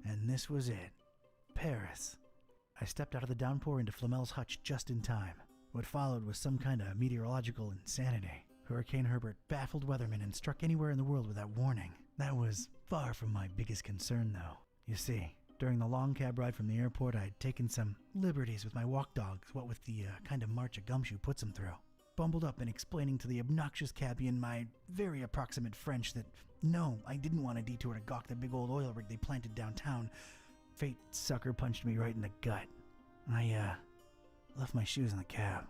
And this was it. Paris. I stepped out of the downpour into Flamel's hutch just in time. What followed was some kind of meteorological insanity. Hurricane Herbert baffled weathermen and struck anywhere in the world without warning. That was far from my biggest concern, though. You see, during the long cab ride from the airport, I'd taken some liberties with my walk dogs, what with the kind of march a gumshoe puts them through. Bumbled up and explaining to the obnoxious cabbie in my very approximate French that no, I didn't want a detour to gawk the big old oil rig they planted downtown. Fate sucker punched me right in the gut. I left my shoes in the cab.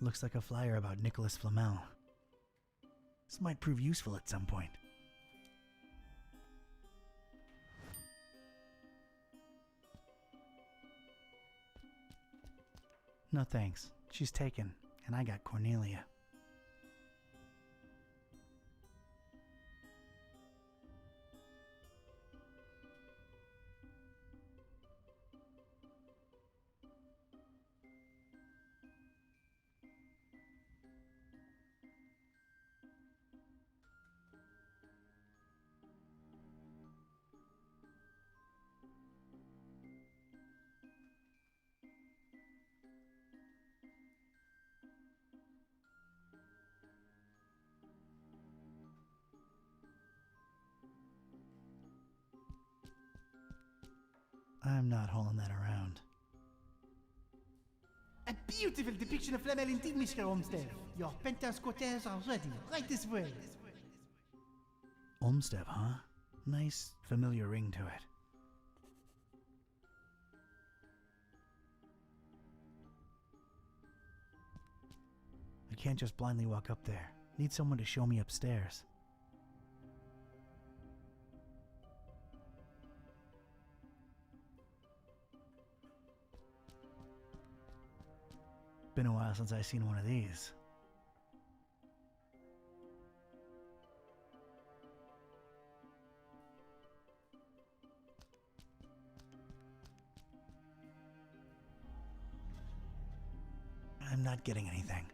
Looks like a flyer about Nicholas Flamel. This might prove useful at some point. No thanks. She's taken, and I got Cornelia. I'm not hauling that around. A beautiful depiction of Flamel indeed, Mr. Olmsted. Your penthouse quarters are ready, right this way. Olmsted, huh? Nice, familiar ring to it. I can't just blindly walk up there. Need someone to show me upstairs. Been a while since I've seen one of these. I'm not getting anything.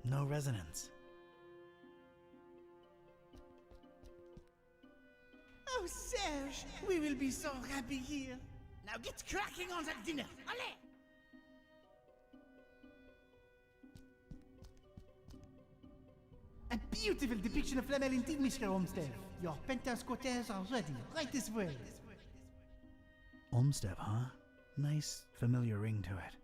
No resonance. Oh, Serge, we will be so happy here. Now get cracking on that dinner. Allez! A beautiful depiction of Flamel indeed, Mr. Olmsted. Your penthouse quarters are ready, right this way. Olmsted, huh? Nice, familiar ring to it.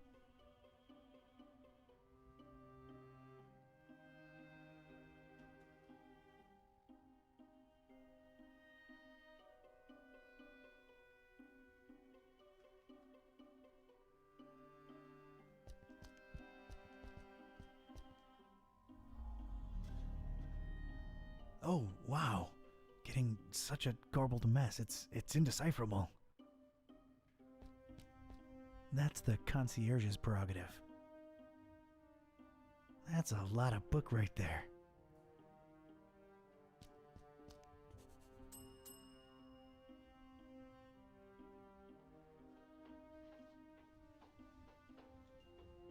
Oh, wow. Getting such a garbled mess. It's indecipherable. That's the concierge's prerogative. That's a lot of book right there.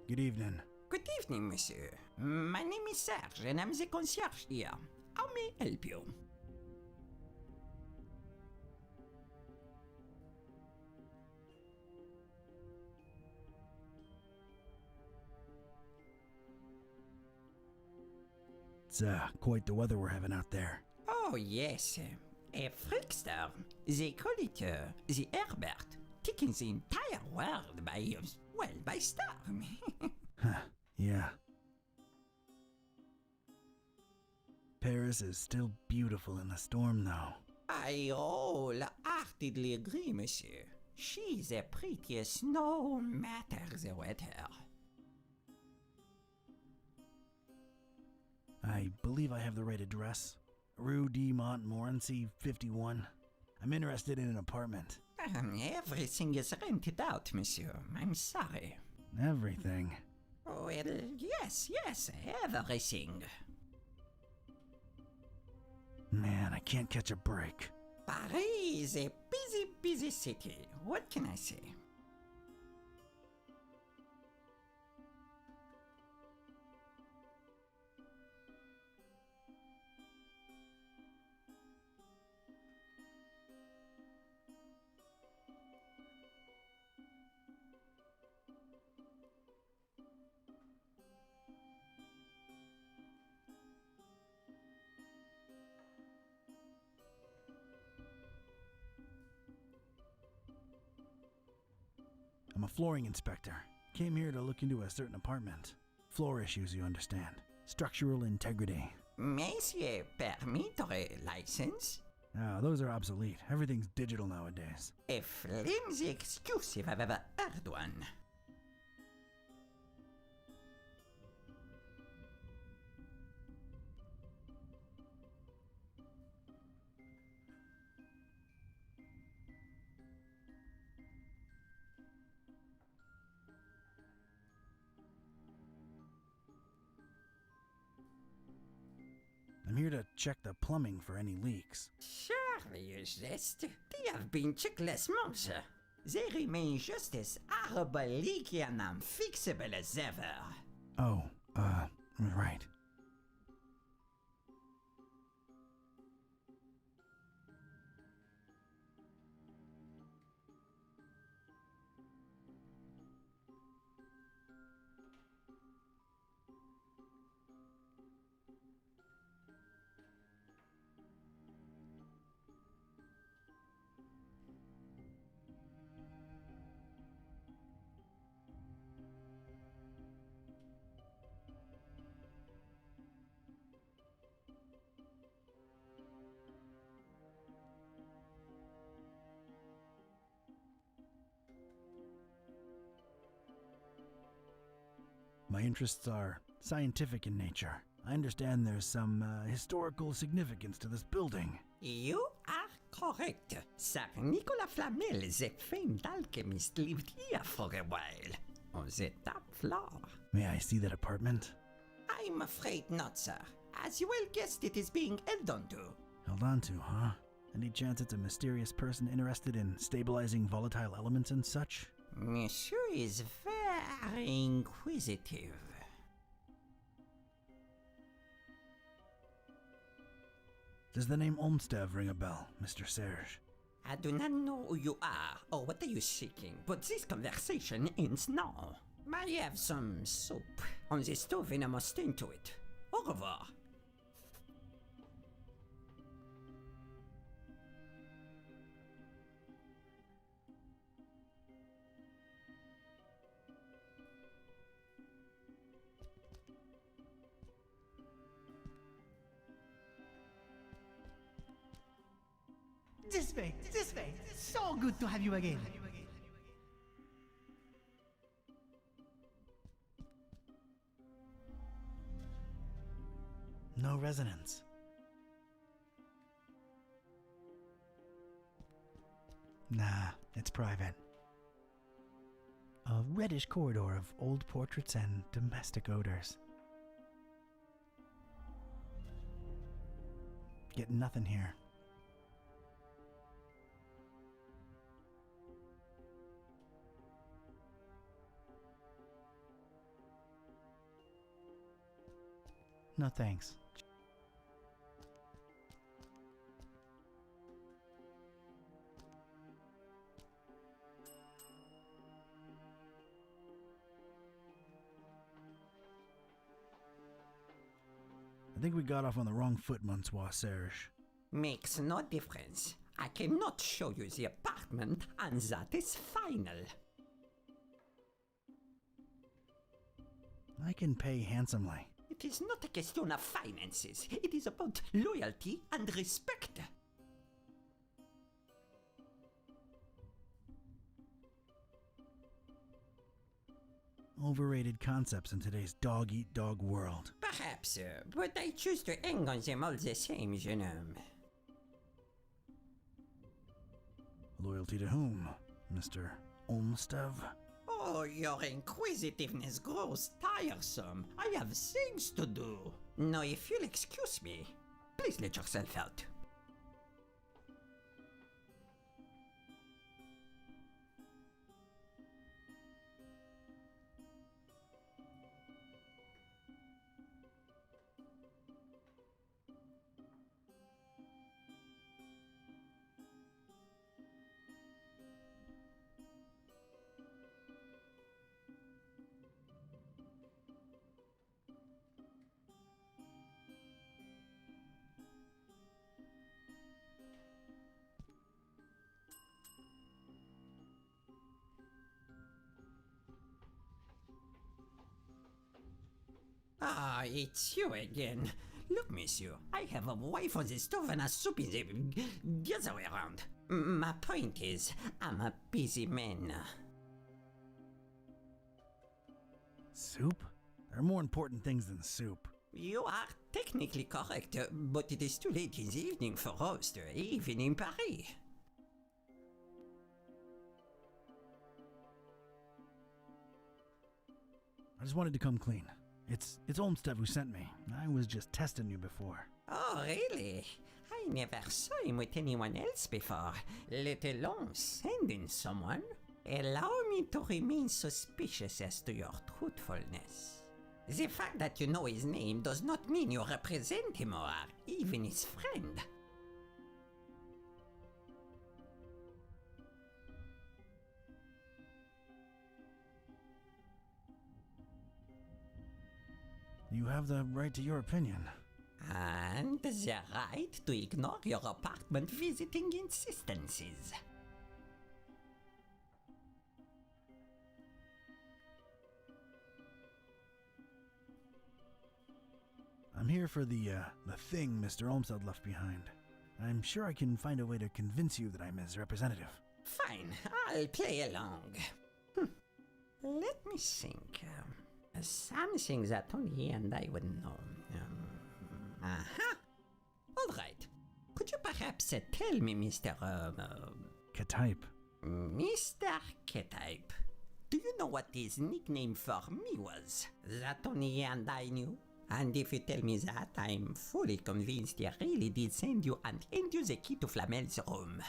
Good evening. Good evening, monsieur. My name is Serge, and I'm the concierge here. How may I help you? It's quite the weather we're having out there. Oh, yes. A freakster. They call it the Herbert, taking the entire world by storm. Huh, yeah. Paris is still beautiful in the storm, though. I wholeheartedly agree, monsieur. She's the prettiest no matter the weather. I believe I have the right address. Rue de Montmorency, 51. I'm interested in an apartment. Everything is rented out, monsieur. I'm sorry. Everything. Well, yes, everything. Man, I can't catch a break. Paris is a busy city. What can I say? I'm a flooring inspector. Came here to look into a certain apartment. Floor issues, you understand. Structural integrity. Monsieur, permittre license? Oh, those are obsolete. Everything's digital nowadays. A flimsy excuse if I've ever heard one. I'm here to check the plumbing for any leaks. Surely you jest. They have been checked last month. They remain just as horrible, leaky, and unfixable as ever. Oh, right. My interests are scientific in nature. I understand there's some historical significance to this building. You are correct. Sir Nicolas Flamel, the famed alchemist, lived here for a while. On the top floor. May I see that apartment? I'm afraid not, sir. As you well guessed, it is being held onto. Held on to, huh? Any chance it's a mysterious person interested in stabilizing volatile elements and such? Monsieur is very inquisitive. Does the name Olmsted ring a bell, Mr. Serge? I do not know who you are or what are you seeking, but this conversation ends now. I have some soup on the stove and I must tend to it. Au revoir. This way, this way. So good to have you again. No resonance. Nah, it's private. A reddish corridor of old portraits and domestic odors. Getting nothing here. No thanks. think we got off on the wrong foot, Monsieur Serge. Makes no difference. I cannot show you the apartment, and that is final. I can pay handsomely. It is not a question of finances. It is about loyalty and respect. Overrated concepts in today's dog-eat-dog world. Perhaps, but I choose to hang on them all the same, you know. Loyalty to whom, Mr. Olmstead? Oh, your inquisitiveness grows tiresome. I have things to do. Now, if you'll excuse me, please let yourself out. Ah, it's you again. Look, monsieur, I have a wife on the stove and a soup in the other way around. My point is, I'm a busy man. Soup? There are more important things than soup. You are technically correct, but it is too late in the evening for roast, even in Paris. I just wanted to come clean. It's Olmstead who sent me. I was just testing you before. Oh, really? I never saw him with anyone else before, let alone sending someone. Allow me to remain suspicious as to your truthfulness. The fact that you know his name does not mean you represent him or are even his friend. You have the right to your opinion. And the right to ignore your apartment visiting insistences. I'm here for the thing Mr. Olmstead left behind. I'm sure I can find a way to convince you that I'm his representative. Fine, I'll play along. Let me think. Something that only he and I would know. All right. Could you perhaps tell me, Mr. Ketype. Mr. Ketype, do you know what his nickname for me was? That only he and I knew? And if you tell me that, I'm fully convinced he really did send you and hand you the key to Flamel's room.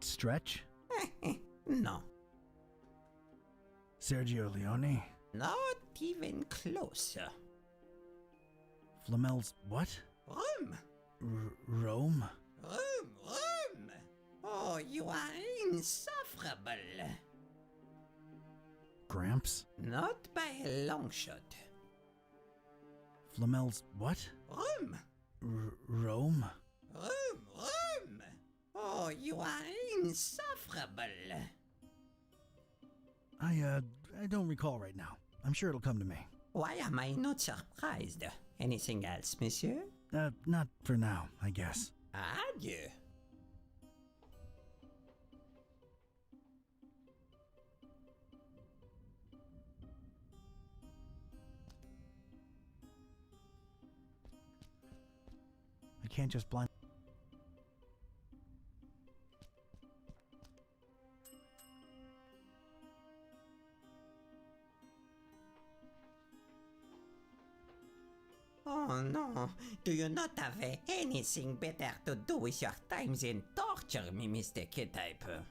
Stretch? No. Sergio Leone? Not even closer. Flamel's what? Room! Rome? Room! Oh, you are insufferable. Gramps? Not by a long shot. Flamel's what? Room! Rome? Room! Oh, you are insufferable. I don't recall right now. I'm sure it'll come to me. Why am I not surprised? Anything else, monsieur? Not for now, I guess. Adieu. I can't just blind. Oh no, do you not have anything better to do with your time than torture me, Mr. Kitteh?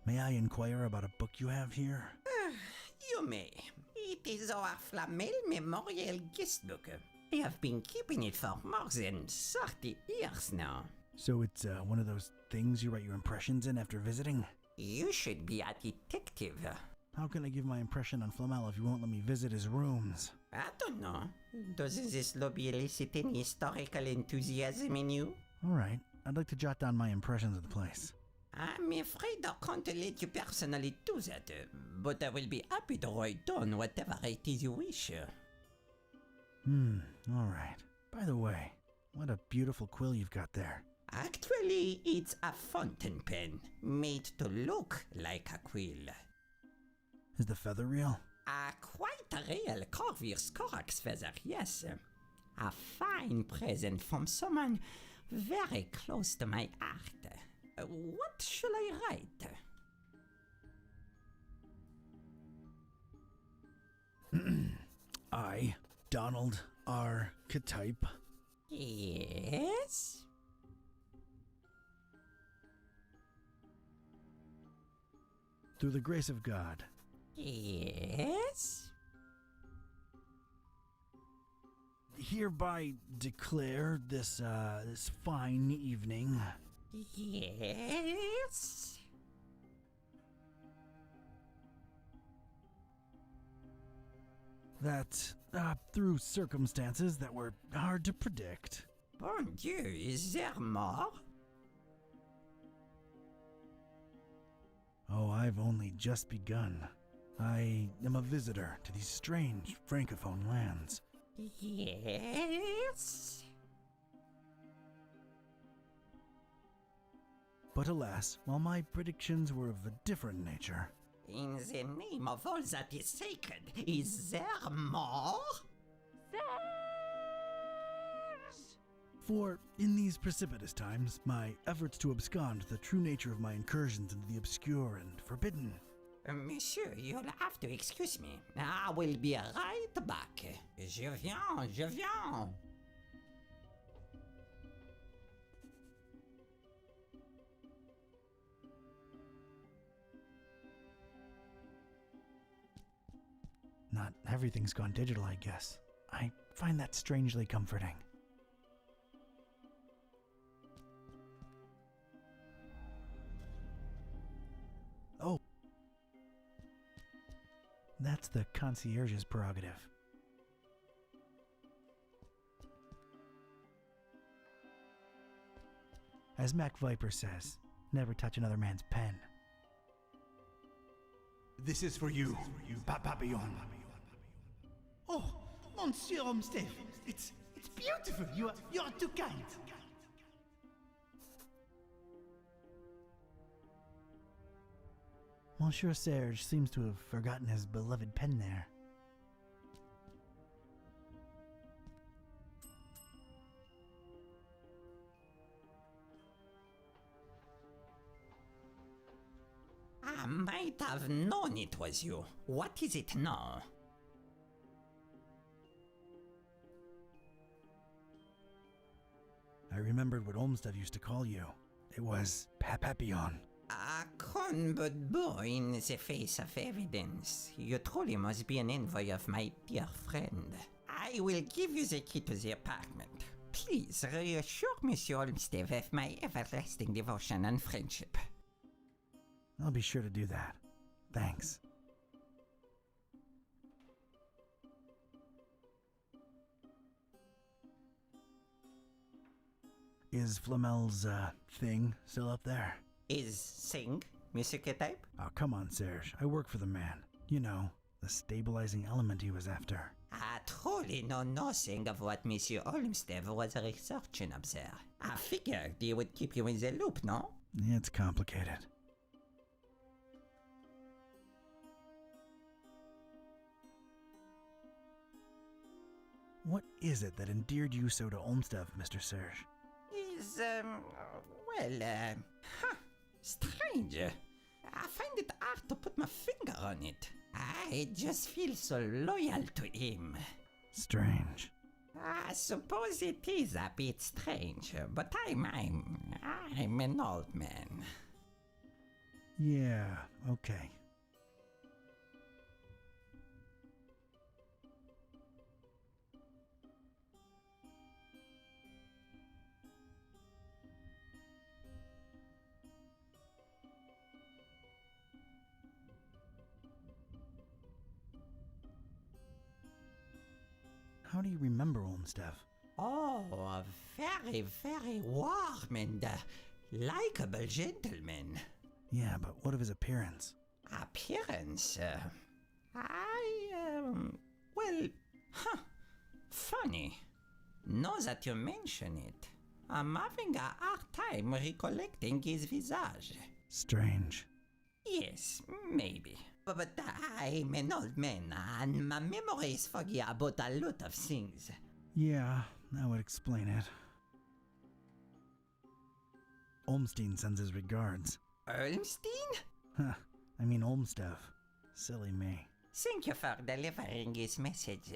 May I inquire about a book you have here? You may. It It is our Flamel Memorial Guest Book. I have been keeping it for more than 30 years now. So it's one of those things you write your impressions in after visiting? You should be a detective. How can I give my impression on Flamel if you won't let me visit his rooms? I don't know. Does this lobby elicit any historical enthusiasm in you? Alright, I'd like to jot down my impressions of the place. I'm afraid I can't let you personally do that, but I will be happy to write down whatever it is you wish. Alright. By the way, what a beautiful quill you've got there. Actually, it's a fountain pen, made to look like a quill. Is the feather real? Quite a real Corvus Corax feather, yes. A fine present from someone very close to my heart. What shall I write? I, Donald R. Ketype, Yes? through the grace of God, Yes? hereby declare this fine evening Yes? that through circumstances that were hard to predict, Bon Dieu, is there more? oh, I've only just begun. I am a visitor to these strange francophone lands. Yes? But alas, while my predictions were of a different nature, In the name of all that is sacred, is there more? for in these precipitous times, my efforts to abscond the true nature of my incursions into the obscure and forbidden. Monsieur, you'll have to excuse me. I will be right back. Je viens. Not everything's gone digital, I guess. I find that strangely comforting. Oh. That's the concierge's prerogative. As Mac Viper says, never touch another man's pen. This is for you, Papillon. Oh, Monsieur Olmsted, it's beautiful. You're too kind. Monsieur Serge seems to have forgotten his beloved pen there. I might have known it was you. What is it now? I remembered what Olmsted used to call you. It was Papillon. A con but boy in the face of evidence. You truly must be an envoy of my dear friend. I will give you the key to the apartment. Please reassure Monsieur Olmsted of my everlasting devotion and friendship. I'll be sure to do that. Thanks. Is Flamel's, thing still up there? Is Sing, Monsieur Ketype? Oh, come on, Serge. I work for the man. You know, the stabilizing element he was after. I truly know nothing of what Monsieur Olmsted was researching up there. I figured he would keep you in the loop, no? It's complicated. What is it that endeared you so to Olmsted, Mr. Serge? Strange. I find it hard to put my finger on it. I just feel so loyal to him. Strange. I suppose it is a bit strange, but I'm an old man. Yeah, okay. How do you remember Olmstead? Oh, a very, very warm and likable gentleman. Yeah, but what of his appearance? Appearance? Funny. Now that you mention it, I'm having a hard time recollecting his visage. Strange. Yes, maybe. But I'm an old man, and my memory is foggy about a lot of things. Yeah, that would explain it. Olmstein sends his regards. Olmstein? Huh, I mean Olmstead. Silly me. Thank you for delivering his message.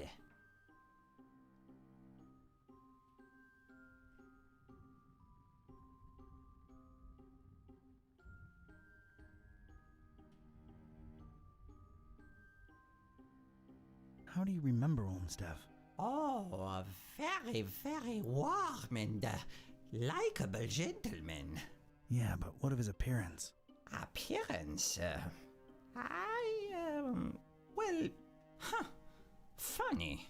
How do you remember Olmstead? Oh, a very, very warm and likable gentleman. Yeah, but what of his appearance? Appearance? Funny.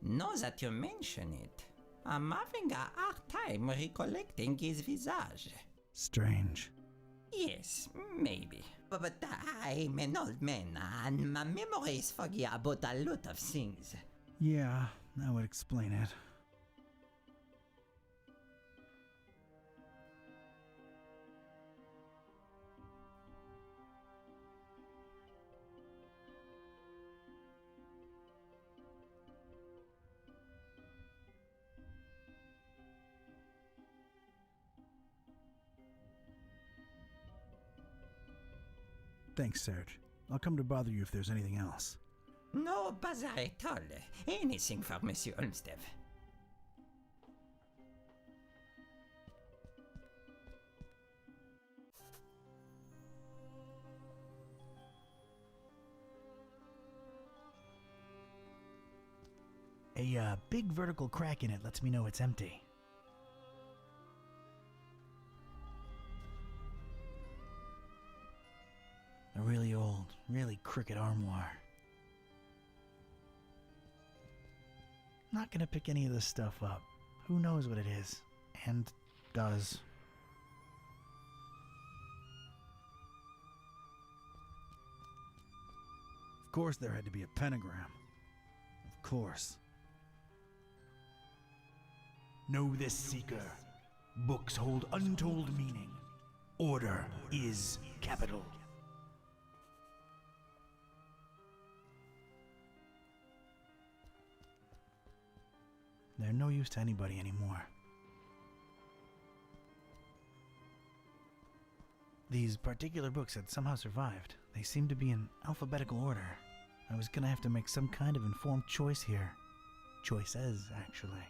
Now that you mention it, I'm having a hard time recollecting his visage. Strange. Yes, maybe. But I'm an old man, and my memory is foggy about a lot of things. Yeah, that would explain it. Thanks, Serge. I'll come to bother you if there's anything else. No bother at all. Anything for Monsieur Olmstead. A big vertical crack in it lets me know it's empty. A really old, really crooked armoire. Not gonna pick any of this stuff up. Who knows what it is, and does. Of course there had to be a pentagram. Of course. Know this, Seeker. Books hold untold meaning. Order is capital. They're no use to anybody anymore. These particular books had somehow survived. They seemed to be in alphabetical order. I was gonna have to make some kind of informed choice here. Choices, actually.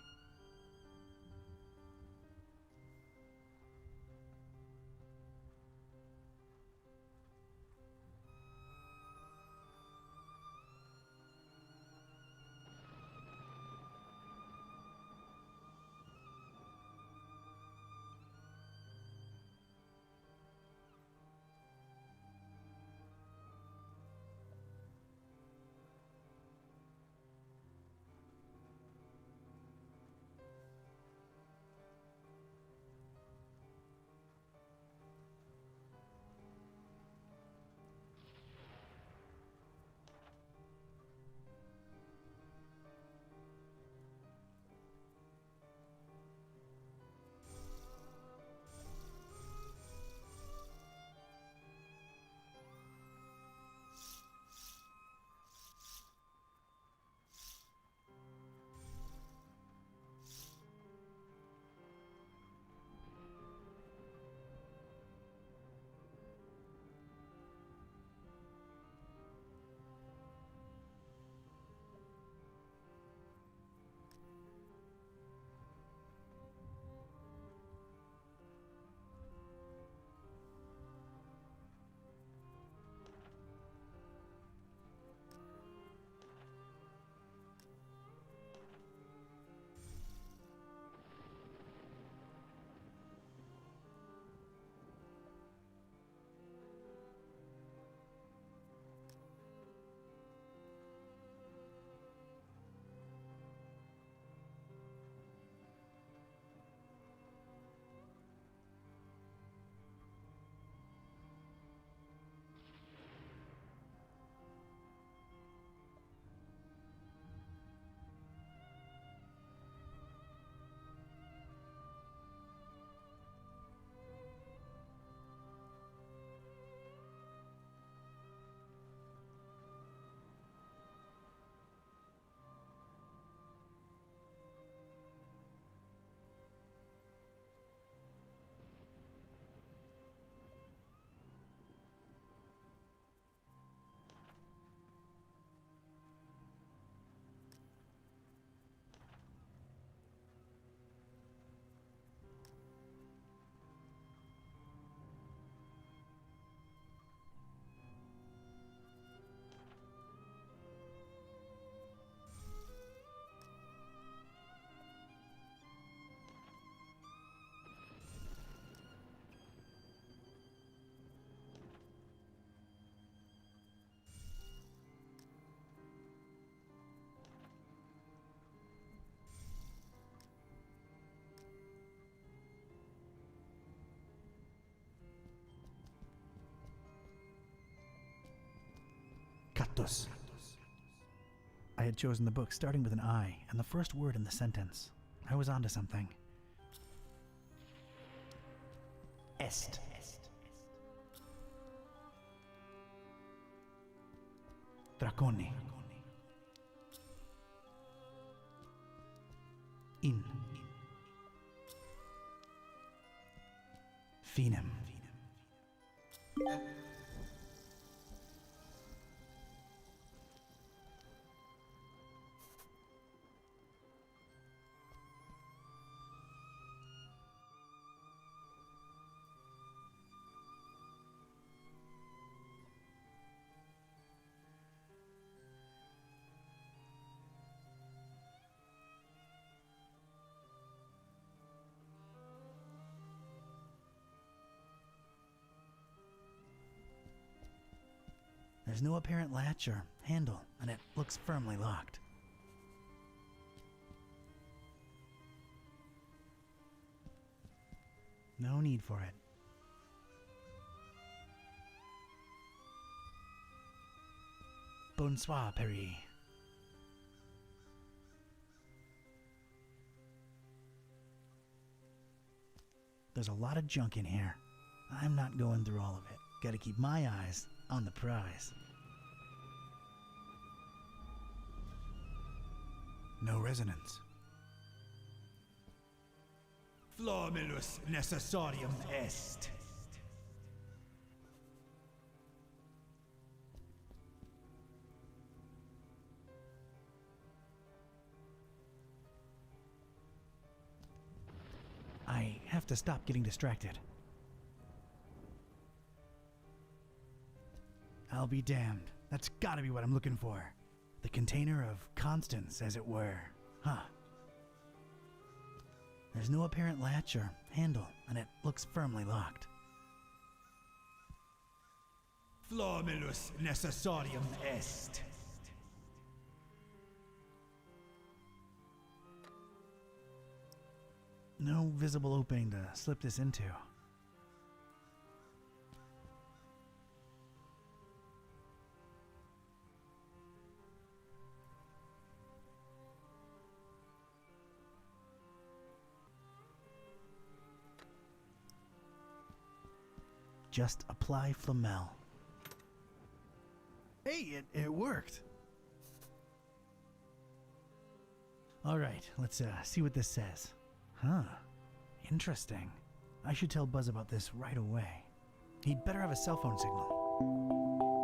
Ratos. I had chosen the book starting with an I and the first word in the sentence. I was onto something. Est. Draconi. In. Finem. There's no apparent latch or handle, and it looks firmly locked. No need for it. Bonsoir, Perry. There's a lot of junk in here. I'm not going through all of it. Gotta keep my eyes on the prize. No resonance. Flormilus necessarium est. I have to stop getting distracted. I'll be damned. That's gotta be what I'm looking for. The container of constants, as it were. Huh. There's no apparent latch or handle, and it looks firmly locked. Flormilus necessarium est. No visible opening to slip this into. Just apply Flamel. Hey, it worked. All right, let's see what this says. Huh, interesting. I should tell Buzz about this right away. He'd better have a cell phone signal.